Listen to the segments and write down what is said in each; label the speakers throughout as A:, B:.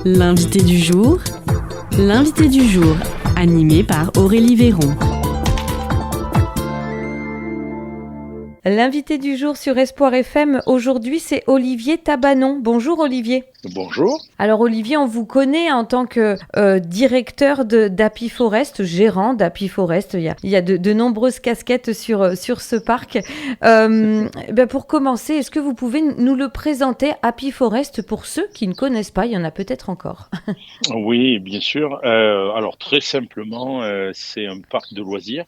A: L'invité du jour, animé par Aurélie Véron.
B: L'invité du jour sur Espoir FM, aujourd'hui, c'est Olivier Tabanon. Bonjour Olivier.
C: Bonjour.
B: Alors Olivier, on vous connaît en tant que directeur d'Happy Forest, gérant d'Happy Forest. Il y a de nombreuses casquettes sur ce parc. Pour commencer, est-ce que vous pouvez nous le présenter, Happy Forest, pour ceux qui ne connaissent pas? Il y en a peut-être encore.
C: Oui, bien sûr. Alors très simplement, c'est un parc de loisirs.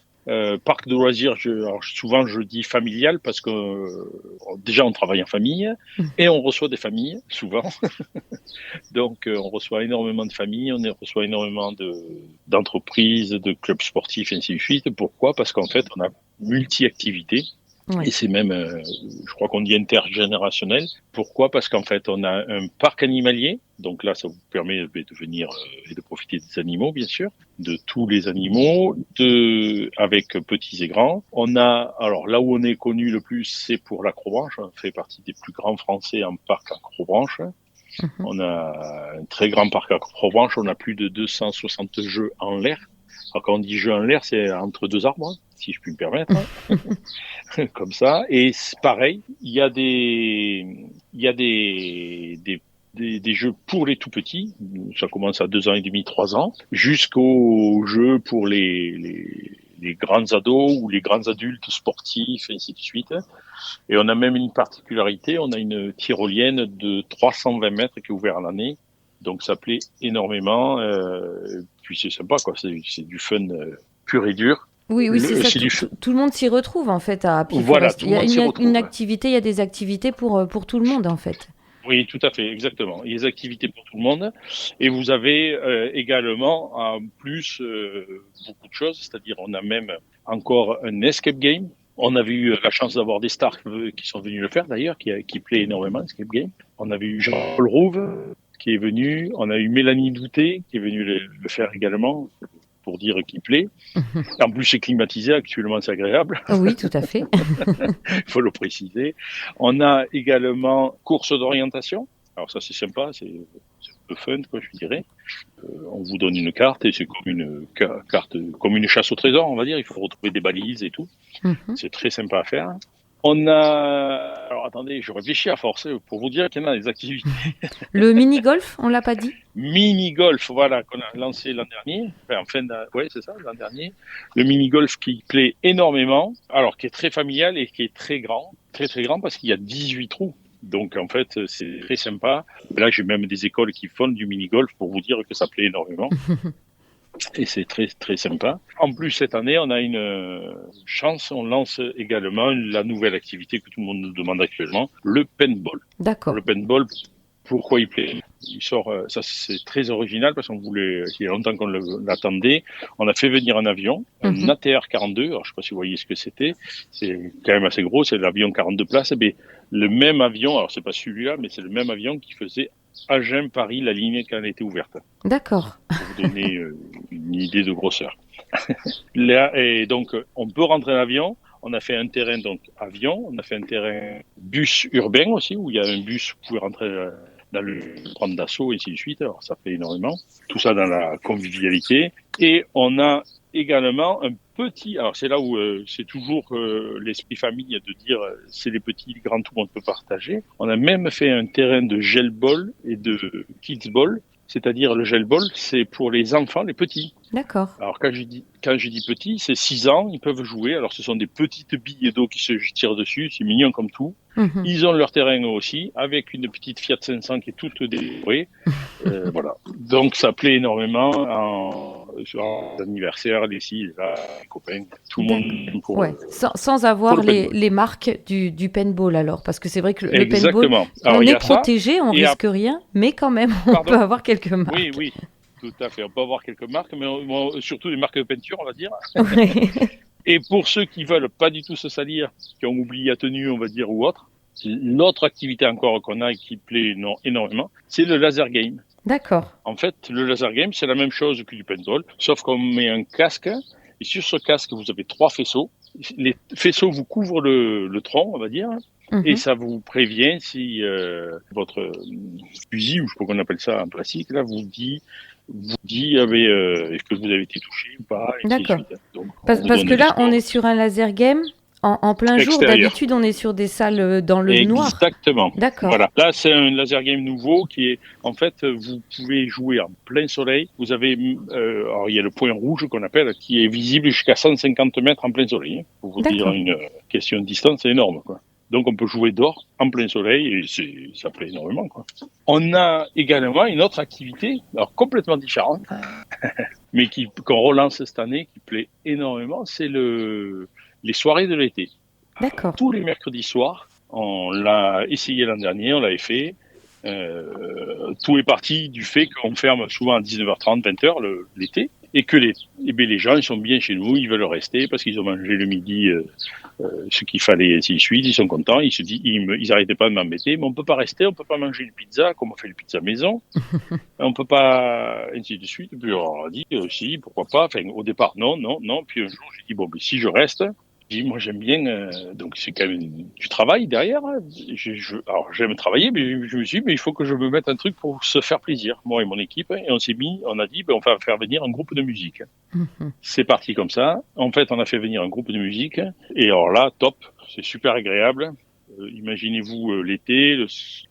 C: Parc de loisirs, souvent je dis familial parce que déjà on travaille en famille et on reçoit des familles, souvent. Donc on reçoit énormément de familles, on reçoit énormément d'entreprises, de clubs sportifs et ainsi de suite. Pourquoi ? Parce qu'en fait on a multi-activités.
B: Ouais.
C: Et c'est même, je crois qu'on dit intergénérationnel. Pourquoi ? Parce qu'en fait, on a un parc animalier. Donc là, ça vous permet de venir et de profiter des animaux, bien sûr, de tous les animaux, avec petits et grands. On a, alors là où on est connu le plus, c'est pour l'acrobranche. On fait partie des plus grands Français en parc acrobranche. On a un très grand parc acrobranche. On a plus de 260 jeux en l'air. Alors quand on dit jeu en l'air, c'est entre deux arbres, si je puis me permettre, comme ça. Et c'est pareil, il y a des jeux pour les tout petits. Ça commence à 2 ans et demi, 3 ans, jusqu'aux jeux pour les grands ados ou les grands adultes sportifs, et ainsi de suite. Et on a même une particularité, on a une tyrolienne de 320 mètres qui est ouverte l'année. Donc ça plaît énormément. Puis c'est sympa, quoi. C'est du fun pur et dur.
B: Oui, c'est ça. Tout le monde s'y retrouve en fait à Happy Forest.
C: Il y a
B: une activité, il y a des activités pour tout le monde en fait.
C: Oui, tout à fait, exactement. Il y a des activités pour tout le monde. Et vous avez également, en plus, beaucoup de choses. C'est-à-dire, on a même encore un escape game. On avait eu la chance d'avoir des stars qui sont venus le faire d'ailleurs, qui plaît énormément, escape game. On avait eu Jean-Paul Rouve qui est venu. On a eu Mélanie Douté qui est venue le faire également, pour dire qu'il plaît. En plus, c'est climatisé, actuellement, c'est agréable.
B: Oui, tout à fait.
C: Il faut le préciser. On a également course d'orientation. Alors ça, c'est sympa, c'est un peu fun, quoi, je dirais. On vous donne une carte et c'est comme une carte, comme une chasse au trésor, on va dire. Il faut retrouver des balises et tout. C'est très sympa à faire. On a... Alors attendez, je réfléchis à force pour vous dire qu'il y en a des activités.
B: Le mini-golf, on l'a pas dit ?
C: Mini-golf, voilà, qu'on a lancé l'an dernier. Ouais, c'est ça, l'an dernier. Le mini-golf qui plaît énormément, alors qui est très familial et qui est très grand. Très très grand parce qu'il y a 18 trous. Donc en fait, c'est très sympa. Là, j'ai même des écoles qui font du mini-golf pour vous dire que ça plaît énormément. Et c'est très très sympa. En plus, cette année, on a une chance, on lance également la nouvelle activité que tout le monde nous demande actuellement, le paintball.
B: D'accord.
C: Le paintball, pourquoi il plaît ? Il sort, ça c'est très original parce qu'on voulait, il y a longtemps qu'on l'attendait. On a fait venir un avion, un ATR-42. Alors je sais pas si vous voyez ce que c'était. C'est quand même assez gros, c'est l'avion 42 places. Mais le même avion, alors c'est pas celui-là, mais c'est le même avion qui faisait Agen-Paris, la ligne quand elle était ouverte.
B: D'accord.
C: Pour vous donner une idée de grosseur. Là, et donc, on peut rentrer en avion. On a fait un terrain donc avion. On a fait un terrain bus urbain aussi, où il y a un bus, vous pouvez rentrer dans le prendre d'assaut et ainsi de suite. Alors, ça fait énormément. Tout ça dans la convivialité. Et on a également un petit, alors c'est là où c'est toujours l'esprit famille de dire c'est les petits, les grands, tout le monde peut partager. On a même fait un terrain de gel ball et de kids ball, c'est-à-dire le gel ball, c'est pour les enfants, les petits.
B: D'accord.
C: Alors quand je dis petit, c'est 6 ans, ils peuvent jouer. Alors ce sont des petites billes d'eau qui se tirent dessus, c'est mignon comme tout. Ils ont leur terrain eux aussi, avec une petite Fiat 500 qui est toute décorée. Voilà. Donc ça plaît énormément sur l'anniversaire, les ci, là, les copains, tout le monde. Pour,
B: sans avoir les marques du paintball alors, parce que c'est vrai que le paintball,
C: alors,
B: on est protégé, on risque rien, mais quand même, on peut avoir quelques marques.
C: Oui, tout à fait. On peut avoir quelques marques, mais surtout des marques de peinture, on va dire. Et pour ceux qui veulent pas du tout se salir, qui ont oublié la tenue, on va dire, ou autre, l'autre activité encore qu'on a et qui plaît énormément, c'est le laser game.
B: D'accord.
C: En fait, le laser game, c'est la même chose que du paintball, sauf qu'on met un casque, et sur ce casque, vous avez 3 faisceaux. Les faisceaux vous couvrent le tronc, on va dire, Et ça vous prévient si votre fusil, ou je sais pas qu'on appelle ça en plastique, là, vous dit est-ce que vous avez été touché ou pas, et ainsi de
B: D'accord.
C: suite. Donc,
B: Parce que là, on est sur un laser game en plein jour.
C: extérieur.
B: D'habitude, on est sur des salles dans le noir.
C: Exactement.
B: D'accord.
C: Voilà. Là, c'est un laser game nouveau qui est, en fait, vous pouvez jouer en plein soleil. Vous avez, alors il y a le point rouge qu'on appelle, qui est visible jusqu'à 150 mètres en plein soleil. Pour vous dire une question de distance, c'est énorme, quoi. Donc on peut jouer dehors en plein soleil et ça plaît énormément, quoi. On a également une autre activité, alors complètement différente, mais qu'on relance cette année, qui plaît énormément, c'est les soirées de l'été.
B: D'accord.
C: Tous les mercredis soirs, on l'a essayé l'an dernier, on l'avait fait. Tout est parti du fait qu'on ferme souvent à 19h30, 20h l'été, et que les gens ils sont bien chez nous, ils veulent rester parce qu'ils ont mangé le midi ce qu'il fallait, ainsi de suite, ils sont contents, ils arrêtaient pas de m'embêter, mais on peut pas rester, on peut pas manger une pizza comme on fait une pizza maison, on peut pas, ainsi de suite. Puis on a dit si, pourquoi pas, enfin au départ non, puis un jour j'ai dit bon, mais si je reste, moi j'aime bien, donc c'est quand même du travail derrière. Hein. Alors j'aime travailler, mais je me suis dit, mais il faut que je me mette un truc pour se faire plaisir, moi et mon équipe. Et on a dit, on va faire venir un groupe de musique. C'est parti comme ça. En fait, on a fait venir un groupe de musique. Et alors là, top, c'est super agréable. Imaginez-vous l'été,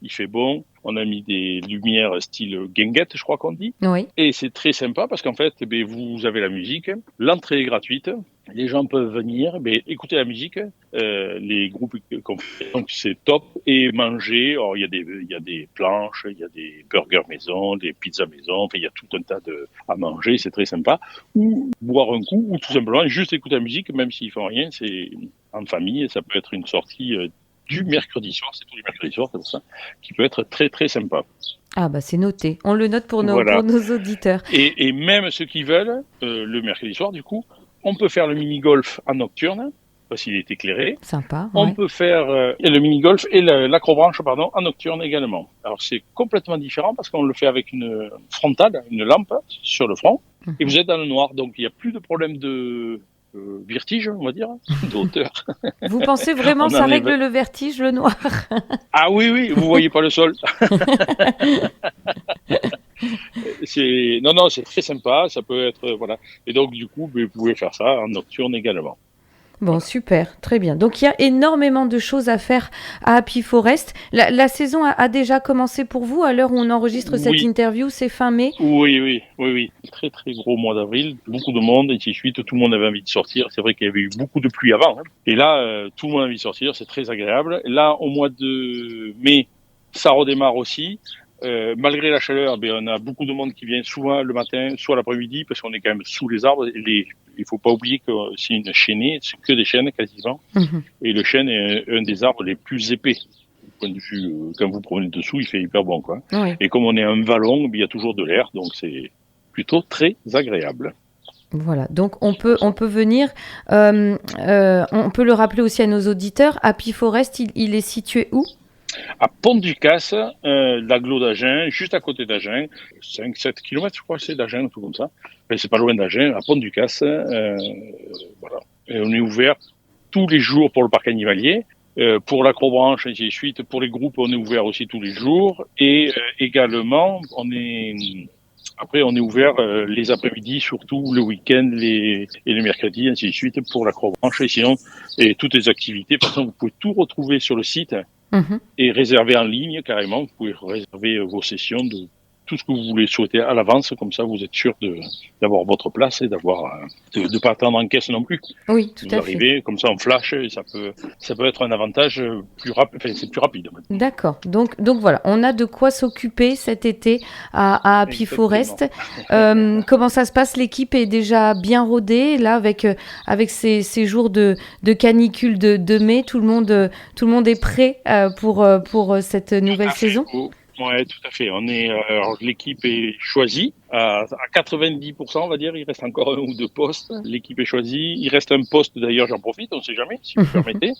C: il fait bon. On a mis des lumières style guinguette, je crois qu'on dit.
B: Oui.
C: Et c'est très sympa parce qu'en fait, vous avez la musique. L'entrée est gratuite. Les gens peuvent venir, écouter la musique. Les groupes qu'on fait, donc c'est top. Et manger. Alors, il y a des planches, il y a des burgers maison, des pizzas maison. Enfin, il y a tout un tas à manger. C'est très sympa. Ou boire un coup, ou tout simplement juste écouter la musique, même s'ils font rien. C'est en famille. Ça peut être une sortie du mercredi soir, c'est tous les mercredis soirs, c'est pour ça, qui peut être très très sympa.
B: Ah bah c'est noté, on le note pour nos auditeurs.
C: Et même ceux qui veulent, le mercredi soir du coup, on peut faire le mini-golf en nocturne, parce qu'il est éclairé.
B: Sympa.
C: On peut faire le mini-golf et l'acrobranche en nocturne également. Alors c'est complètement différent parce qu'on le fait avec une frontale, une lampe sur le front, et vous êtes dans le noir, donc il n'y a plus de problème de vertige, on va dire, de hauteur.
B: Vous pensez vraiment ça règle le vertige, le noir?
C: Ah oui, vous voyez pas le sol. C'est très sympa, ça peut être, voilà. Et donc, du coup, vous pouvez faire ça en nocturne également.
B: Bon, super, très bien. Donc, il y a énormément de choses à faire à Happy Forest. La saison a déjà commencé pour vous à l'heure où on enregistre cette interview, c'est fin mai?
C: Oui. Très, très gros mois d'avril. Beaucoup de monde, et ainsi de suite. Tout le monde avait envie de sortir. C'est vrai qu'il y avait eu beaucoup de pluie avant. Hein. Et là, tout le monde a envie de sortir. C'est très agréable. Là, au mois de mai, ça redémarre aussi. Malgré la chaleur, on a beaucoup de monde qui vient souvent le matin, soit l'après-midi, parce qu'on est quand même sous les arbres. Il faut pas oublier que c'est une chaînée, c'est que des chênes quasiment. Et le chêne est un des arbres les plus épais. Du point de vue, quand vous prenez dessous, il fait hyper bon, quoi. Oui. Et comme on est un vallon, il y a toujours de l'air, donc c'est plutôt très agréable.
B: Voilà, donc on peut venir, on peut le rappeler aussi à nos auditeurs, Happy Forest, il est situé où ?
C: À Pont-du-Casse, l'agglo d'Agen, juste à côté d'Agen, 5-7 km, je crois, c'est d'Agen, tout comme ça. Mais c'est pas loin d'Agen, à Pont-du-Casse, voilà. Et on est ouvert tous les jours pour le parc animalier, pour l'acrobranche, ainsi de suite. Pour les groupes, on est ouvert aussi tous les jours. Et également, on est ouvert les après-midi, surtout le week-end et le mercredi, ainsi de suite, pour l'acrobranche. Et sinon, et toutes les activités, de toute façon, vous pouvez tout retrouver sur le site. Et réserver en ligne carrément, vous pouvez réserver vos sessions de tout ce que vous voulez souhaiter à l'avance, comme ça vous êtes sûr d'avoir votre place et de pas attendre en caisse non plus.
B: Oui, tout à fait. Vous
C: arrivez comme ça en flash, et ça peut être un avantage plus rapide, enfin, c'est plus rapide.
B: D'accord. Donc voilà, on a de quoi s'occuper cet été à Happy Forest. Comment ça se passe? L'équipe est déjà bien rodée là avec ces jours de canicule de mai. Tout le monde est prêt pour cette nouvelle saison.
C: Oui, tout à fait. Alors, l'équipe est choisie à 90%, on va dire. Il reste encore un ou deux postes. L'équipe est choisie. Il reste un poste, d'ailleurs, j'en profite, on ne sait jamais, si vous permettez.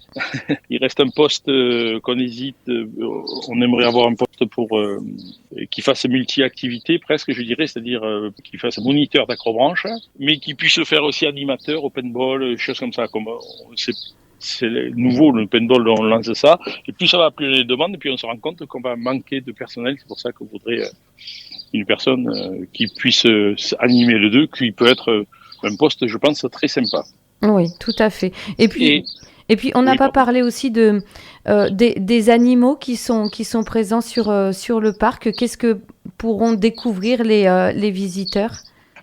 C: Il reste un poste qu'on hésite. On aimerait avoir un poste qui fasse multi-activité, presque, je dirais, c'est-à-dire qui fasse moniteur d'acrobranche, mais qui puisse faire aussi animateur, open ball, choses comme ça. c'est nouveau, le paintball, on lance ça, et plus ça va, plus les demandes, et puis on se rend compte qu'on va manquer de personnel. C'est pour ça qu'on voudrait une personne qui puisse animer le 2, qui peut être un poste, je pense, très sympa.
B: Oui, tout à fait. Et puis on n'a pas parlé aussi des animaux qui sont présents sur le parc. Qu'est-ce que pourront découvrir les visiteurs ?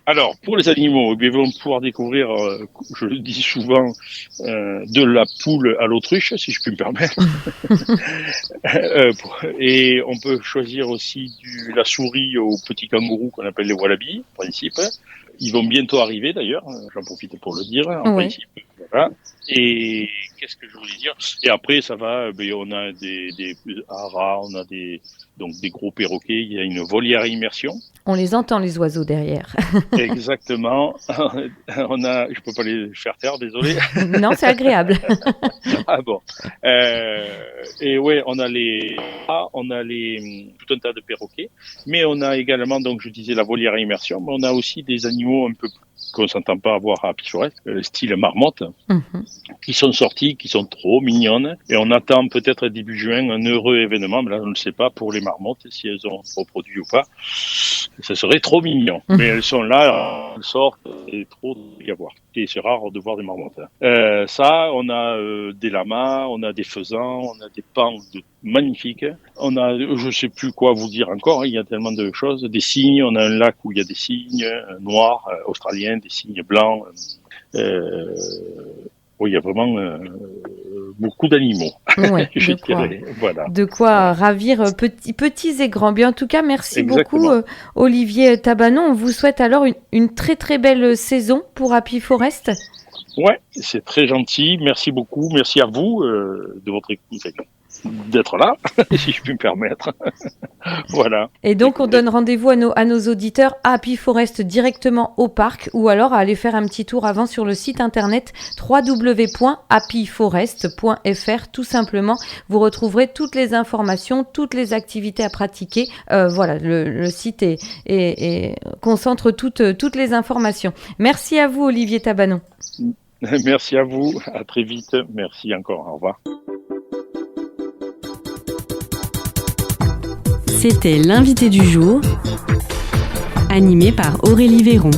C: Alors, pour les animaux, ils vont pouvoir découvrir, je le dis souvent, de la poule à l'autruche, si je puis me permettre. Et on peut choisir aussi la souris au petit kangourou qu'on appelle les wallabies, en principe. Ils vont bientôt arriver d'ailleurs, j'en profite pour le dire, en principe. Voilà. Et qu'est-ce que je voulais dire ? Et après, ça va, on a des haras, on a des gros perroquets, il y a une volière à immersion.
B: On les entend, les oiseaux, derrière.
C: Exactement. Je peux pas les faire taire, désolé.
B: Non, c'est agréable.
C: Ah bon. Et ouais, on a tout un tas de perroquets, mais on a également, donc je disais, la volière à immersion, mais on a aussi des animaux un peu qu'on s'entend pas avoir à Happy Forest, style marmotte, qui sont sortis, qui sont trop mignonnes, et on attend peut-être début juin un heureux événement, mais là on ne sait pas pour les marmottes si elles ont reproduit ou pas. Ça serait trop mignon, mais elles sont là, elles sortent, c'est trop y à voir. Et c'est rare de voir des marmottes. Ça, on a des lamas, on a des faisans, on a des pans magnifiques. On a, je sais plus quoi vous dire encore, il y a tellement de choses. Des cygnes, on a un lac où il y a des cygnes noirs, australiens, des cygnes blancs. Oui, il y a vraiment beaucoup d'animaux.
B: Ouais,
C: je dirais. Voilà.
B: De quoi ravir petits et grands. Bien, en tout cas, merci beaucoup Olivier Tabanon. On vous souhaite alors une très très belle saison pour Happy Forest.
C: Ouais, c'est très gentil. Merci beaucoup. Merci à vous de votre écoute, d'être là, si je puis me permettre. Voilà.
B: Et donc, on donne rendez-vous à nos auditeurs à Happy Forest directement au parc, ou alors à aller faire un petit tour avant sur le site internet www.happyforest.fr. Tout simplement, vous retrouverez toutes les informations, toutes les activités à pratiquer. Voilà, le site concentre toutes les informations. Merci à vous, Olivier Tabanon.
C: Merci à vous. À très vite. Merci encore. Au revoir.
A: C'était l'invité du jour, animé par Aurélie Véron.